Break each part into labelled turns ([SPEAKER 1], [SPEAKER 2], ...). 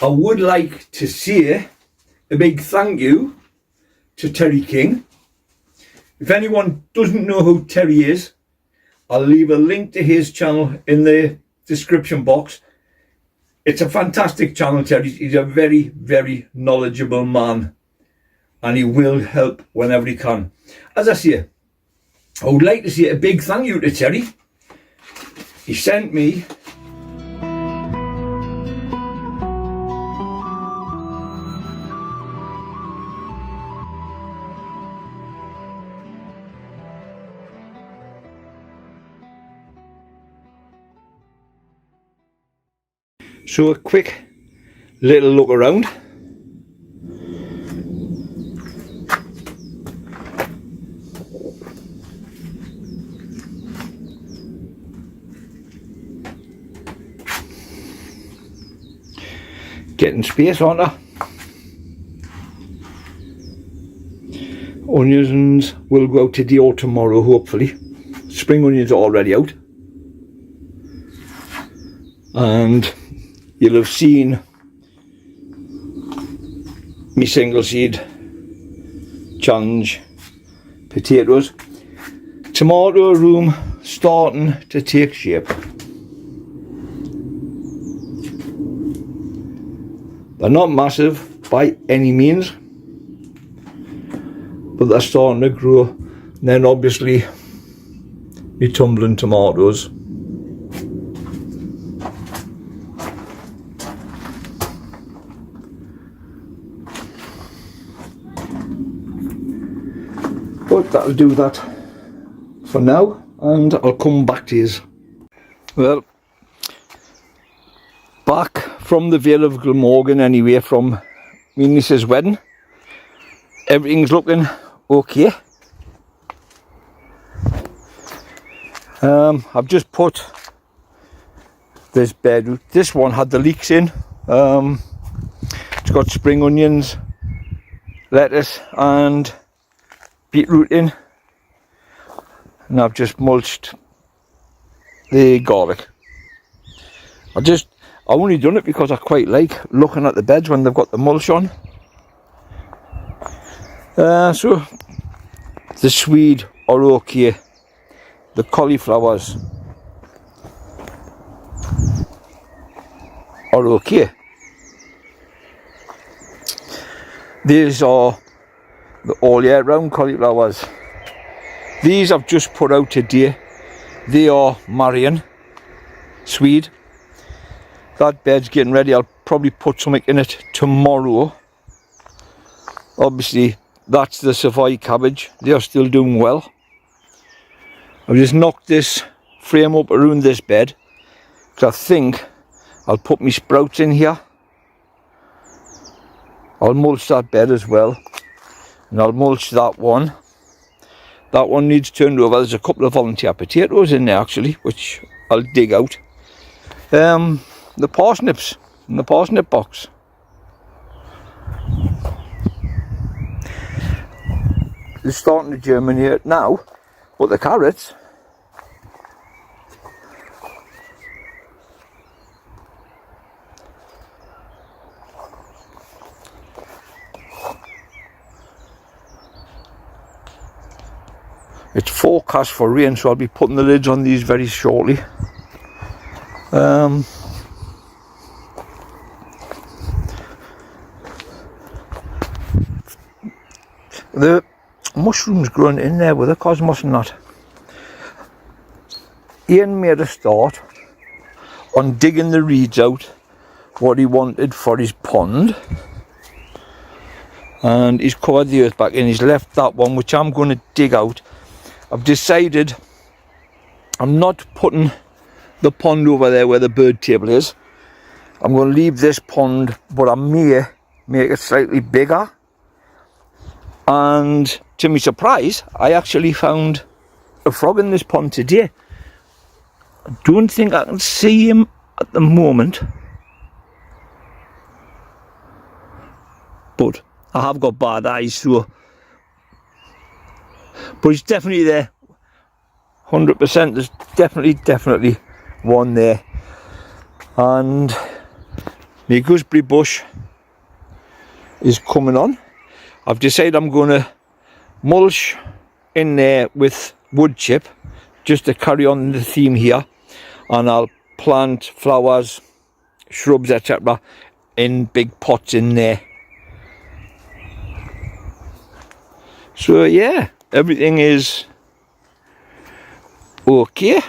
[SPEAKER 1] I would like to say a big thank you to Terry King. If anyone doesn't know who Terry is, I'll leave a link to his channel in the description box. It's a fantastic channel, Terry. He's a very, very knowledgeable man, and he will help whenever he can. As I say, I would like to say a big thank you to Terry. He sent me so a quick little look around. Getting space on her. Onions will go out today or tomorrow, hopefully. Spring onions are already out. And you'll have seen me single seed challenge potatoes. Tomato room starting to take shape. They're not massive by any means, but they're starting to grow. And then obviously me tumbling tomatoes. But that'll do that for now, and I'll come back to you. Well, back from the Vale of Glamorgan anyway, from my niece's wedding. Everything's looking okay. I've just put this bed. This one had the leeks in. It's got spring onions, lettuce and beetroot in, and I've just mulched the garlic. I've only done it because I quite like looking at the beds when they've got the mulch on. So the swede are okay. The cauliflowers are okay. These are the all year round cauliflowers. These I've just put out today. They are Marion swede. That bed's getting ready. I'll probably put something in it tomorrow. Obviously that's the Savoy cabbage. They are still doing well. I've just knocked this frame up around this bed because I think I'll put my sprouts in here. I'll mulch that bed as well, and I'll mulch that one. That one needs turned over. There's a couple of volunteer potatoes in there actually, which I'll dig out. The parsnips in the parsnip box. They're starting to germinate now, but the carrots, it's forecast for rain, so I'll be putting the lids on these very shortly. The mushrooms growing in there with the cosmos and that. Ian made a start on digging the reeds out, what he wanted for his pond, and he's covered the earth back in. He's left that one, which I'm going to dig out. I've decided I'm not putting the pond over there where the bird table is. I'm going to leave this pond, but I may make it slightly bigger. And to my surprise, I actually found a frog in this pond today. I don't think I can see him at the moment, but I have got bad eyes, so. But he's definitely there, 100%. There's definitely one there, and my gooseberry bush is coming on. I've decided I'm going to mulch in there with wood chip just to carry on the theme here, and I'll plant flowers, shrubs, etc. in big pots in there. So yeah, everything is okay.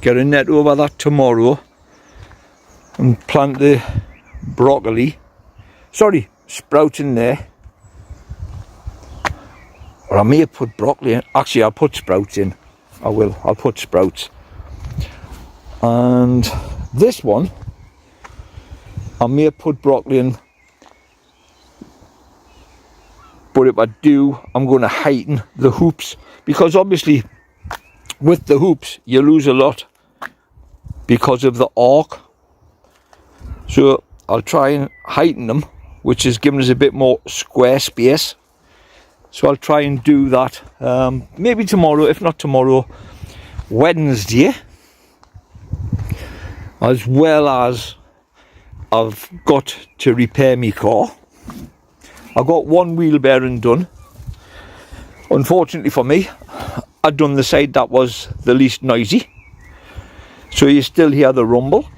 [SPEAKER 1] Get a net over that tomorrow and plant the broccoli, sorry, sprouts in there. Or I may put broccoli in. Actually, I'll put sprouts in. I'll put sprouts. And this one, I may put broccoli in. But if I do, I'm going to heighten the hoops. Because obviously, with the hoops, you lose a lot because of the arc. So I'll try and heighten them, which is giving us a bit more square space. So I'll try and do that maybe tomorrow, if not tomorrow, Wednesday. As well as I've got to repair my car. I got one wheel bearing done. Unfortunately for me, I'd done the side that was the least noisy. So you still hear the rumble.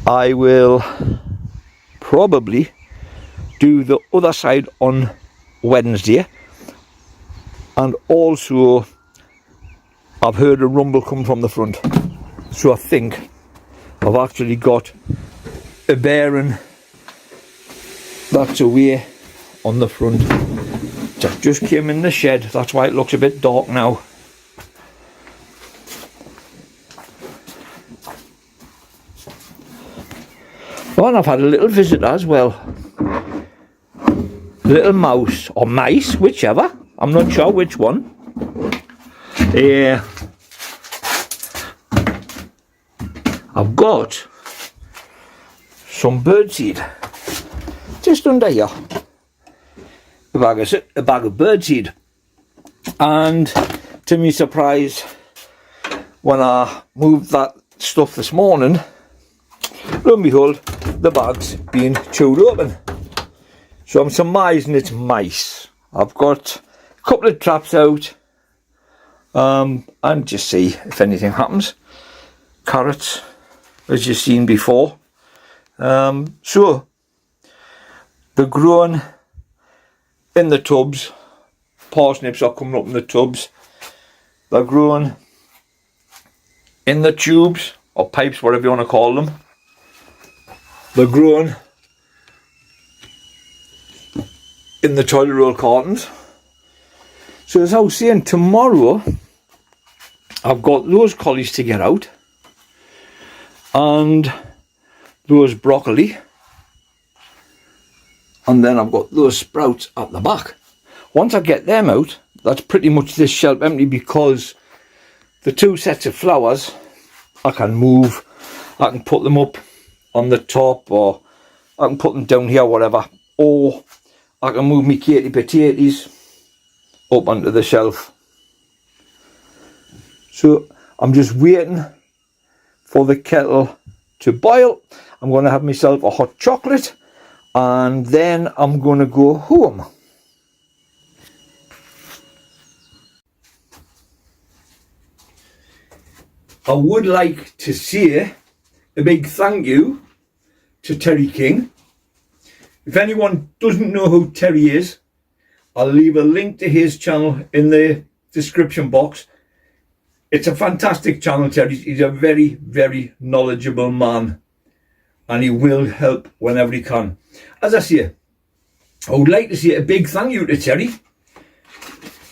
[SPEAKER 1] I will probably do the other side on Wednesday, and also I've heard a rumble come from the front, so I think I've actually got a bearing that's away on the front. That just came in the shed, that's why it looks a bit dark now. Oh, and I've had a little visitor as well. Little mouse or mice, whichever. I'm not sure which one. Yeah. I've got some birdseed just under here. A bag of birdseed. And to my surprise, when I moved that stuff this morning, lo and behold, the bag's been chewed open. So I'm surmising it's mice. I've got a couple of traps out, and just see if anything happens. Carrots, as you've seen before. So they're growing in the tubs. Parsnips are coming up in the tubs. They're growing in the tubes or pipes, whatever you want to call them. They're growing in the toilet roll cartons. So as I was saying, tomorrow I've got those collies to get out and those broccoli, and then I've got those sprouts at the back. Once I get them out, that's pretty much this shelf empty, because the two sets of flowers I can move. I can put them up on the top, or I can put them down here, whatever, or I can move my Katy potatoes up onto the shelf. So I'm just waiting for the kettle to boil. I'm going to have myself a hot chocolate, and then I'm going to go home. I would like to say a big thank you to Terry King. If anyone doesn't know who Terry is, I'll leave a link to his channel in the description box. It's a fantastic channel, Terry. He's a very, very knowledgeable man, and he will help whenever he can. As I say, I would like to say a big thank you to Terry.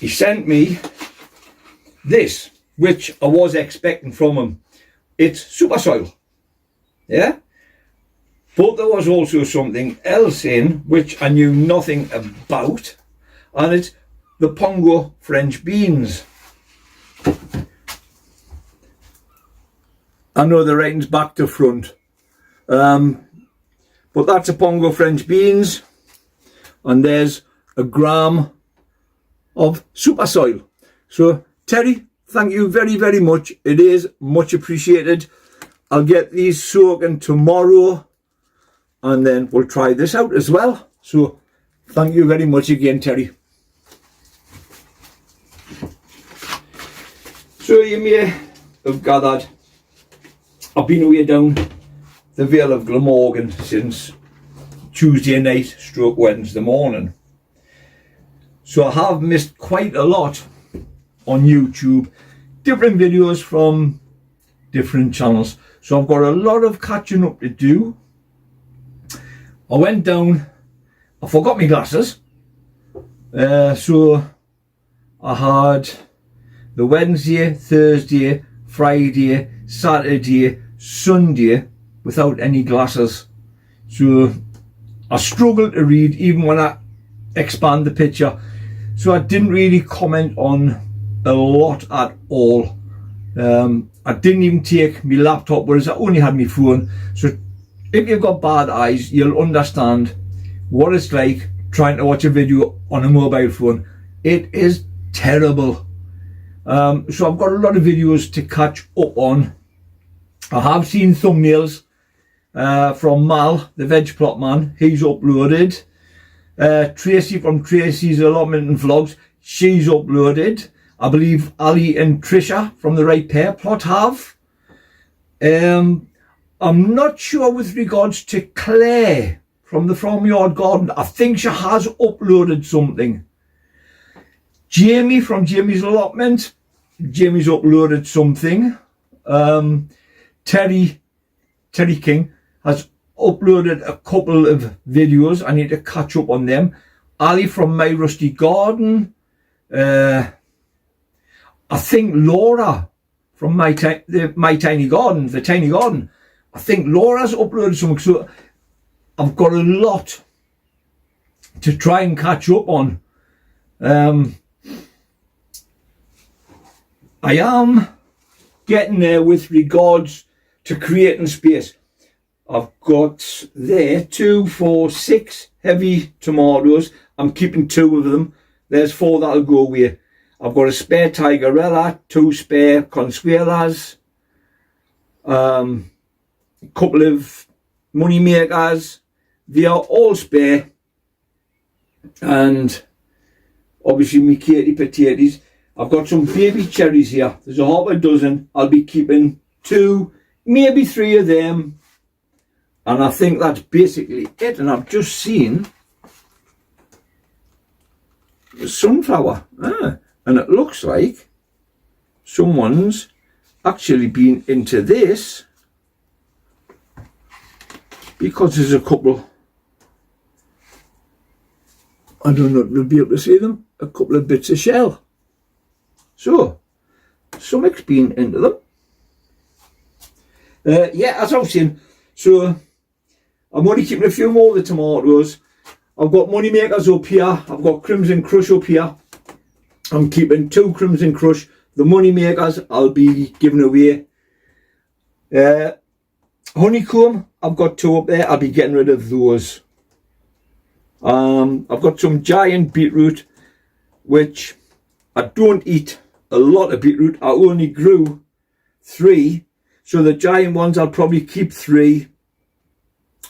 [SPEAKER 1] He sent me this, which I was expecting from him. It's super soil. Yeah? But there was also something else in which I knew nothing about, and it's the Pongo French beans. I know the writing's back to front, but that's a Pongo French beans, and there's a gram of super soil. So Terry, thank you very, very much. It is much appreciated. I'll get these soaking tomorrow and then we'll try this out as well. So thank you very much again, Terry. So you may have gathered, I've been away down the Vale of Glamorgan since Tuesday night stroke Wednesday morning. So I have missed quite a lot on YouTube, different videos from different channels. So I've got a lot of catching up to do. I went down, I forgot my glasses. So I had the Wednesday, Thursday, Friday, Saturday, Sunday without any glasses. So I struggled to read even when I expand the picture. So I didn't really comment on a lot at all. I didn't even take my laptop, whereas I only had my phone. So if you've got bad eyes, you'll understand what it's like trying to watch a video on a mobile phone. It is terrible. So I've got a lot of videos to catch up on. I have seen thumbnails from Mal, the veg plot man. He's uploaded. Tracy from Tracy's Allotment and Vlogs, she's uploaded. I believe Ali and Trisha from the Right Pair plot have. I'm not sure with regards to Claire from the Farmyard Garden. I think she has uploaded something. Jamie from Jamie's Allotment, Jamie's uploaded something. Terry King has uploaded a couple of videos. I need to catch up on them. Ali from My Rusty Garden. I think Laura from My Tiny Garden, the Tiny Garden. I think Laura's uploaded something. So I've got a lot to try and catch up on. I am getting there with regards to creating space. I've got there 2, 4, 6 heavy tomatoes. I'm keeping 2 of them. There's 4 that'll go away. I've got a spare Tigerella, 2 spare Consuelas, a couple of money makers. They are all spare. And obviously my Katy potatoes. I've got some baby cherries here. There's a half a dozen. I'll be keeping 2, maybe 3 of them. And I think that's basically it. And I've just seen the sunflower. And it looks like someone's actually been into this, because there's a couple, I don't know if you'll be able to see them, a couple of bits of shell. So, something's been into them. Yeah, as I was saying, so I'm only keeping a few more of the tomatoes. I've got money makers up here. I've got Crimson Crush up here. I'm keeping 2 Crimson Crush. The money makers I'll be giving away. Honeycomb, I've got 2 up there. I'll be getting rid of those. I've got some giant beetroot, which I don't eat a lot of beetroot. I only grew 3. So the giant ones I'll probably keep 3.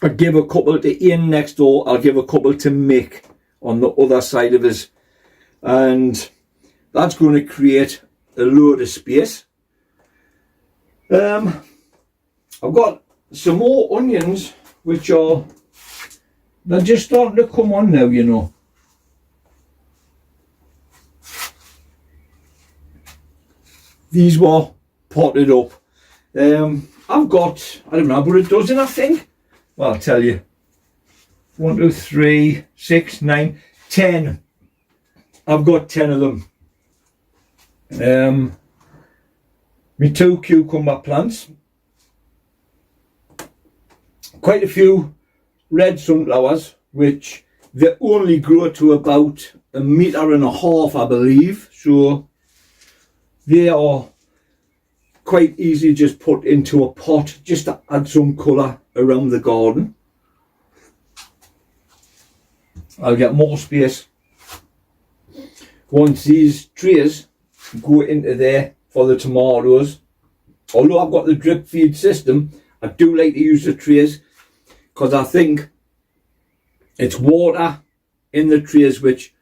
[SPEAKER 1] I'll give a couple to Ian next door. I'll give a couple to Mick on the other side of us. And that's going to create a load of space. I've got some more onions, which are, they're just starting to come on now, you know. These were potted up. I've got, I don't know, about a dozen, I think. Well, I'll tell you. 1, 2, 3, 6, 9, 10. I've got 10 of them. My 2 cucumber plants. Quite a few red sunflowers, which they only grow to about 1.5 meters, I believe. So they are quite easy just put into a pot just to add some colour around the garden. I'll get more space once these trays go into there for the tomatoes, although I've got the drip feed system, I do like to use the trays because I think it's water in the trays which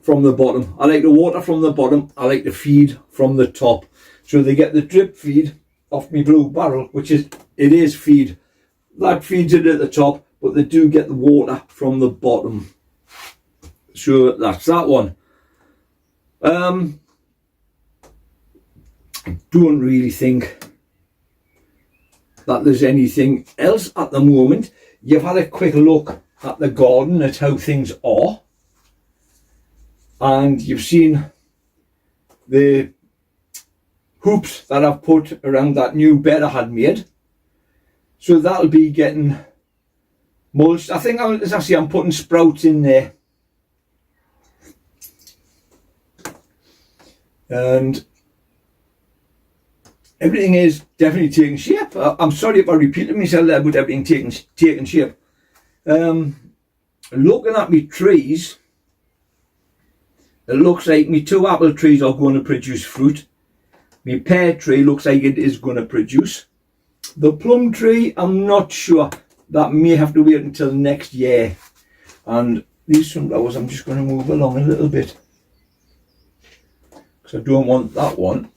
[SPEAKER 1] from the bottom. I like the water from the bottom, I like the feed from the top. So they get the drip feed off my blue barrel, which it is feed. That feeds it at the top, but they do get the water from the bottom. So that's that one. I don't really think that there's anything else at the moment. You've had a quick look at the garden, at how things are, and you've seen the hoops that I've put around that new bed I had made. So that'll be getting mulched. I think I'm putting sprouts in there. And everything is definitely taking shape. I'm sorry if I repeated myself there, but everything taking shape. Looking at my trees, it looks like my 2 apple trees are going to produce fruit. My pear tree looks like it is going to produce. The plum tree, I'm not sure. That may have to wait until next year. And these sunflowers, I'm just going to move along a little bit, because I don't want that one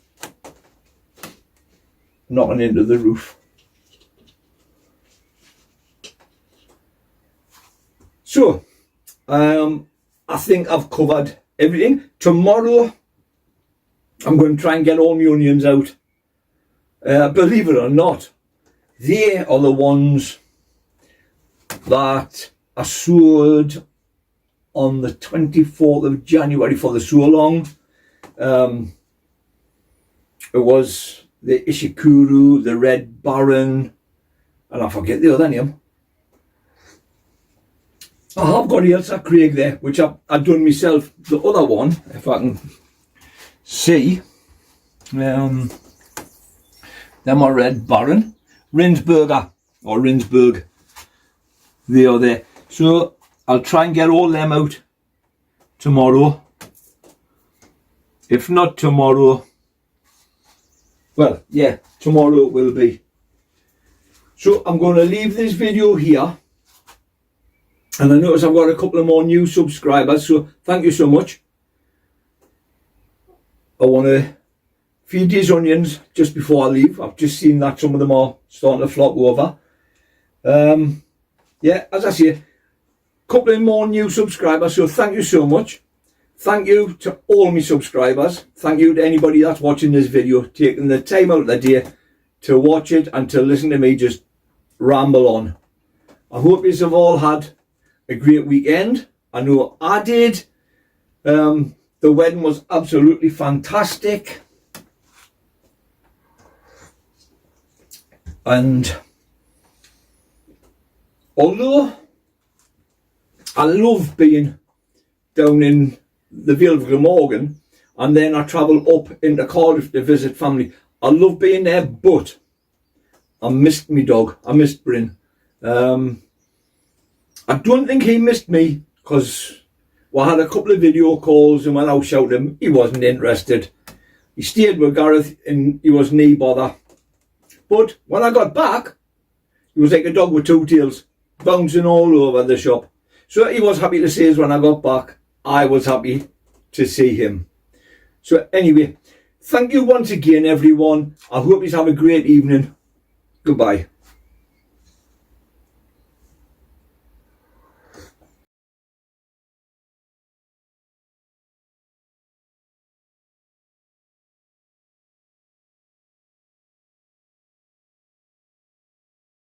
[SPEAKER 1] knocking into the roof. So, I think I've covered everything. Tomorrow, I'm going to try and get all my onions out. Believe it or not, they are the ones that I sowed on the 24th of January for the sow along. It was the Ishikuru, the Red Baron, and I forget the other name. I have got Ailsa Craig there, which I've done myself. The other one, if I can see, them are Red Baron, Rinsberger, or Rinsberg, they are there. So I'll try and get all them out tomorrow. If not tomorrow, well, yeah, tomorrow it will be. So I'm going to leave this video here. And I notice I've got a couple of more new subscribers, so thank you so much. I want to feed these onions just before I leave. I've just seen that some of them are starting to flock over. Yeah, as I say, a couple of more new subscribers, so thank you so much. Thank you to all my subscribers. Thank you to anybody that's watching this video, taking the time out of the day to watch it and to listen to me just ramble on. I hope you have all had a great weekend. I know I did. The wedding was absolutely fantastic. And although I love being down in the Vale of Glamorgan and then I travel up into Cardiff to visit family, I love being there, but I missed my dog. I missed Bryn. I don't think he missed me, because we had a couple of video calls, and when I shouted him, he wasn't interested. He stayed with Gareth and he wasn't any bother. But when I got back, he was like a dog with 2 tails, bouncing all over the shop. So he was happy to see us when I got back. I was happy to see him. So anyway, thank you once again, everyone. I hope you have a great evening. Goodbye.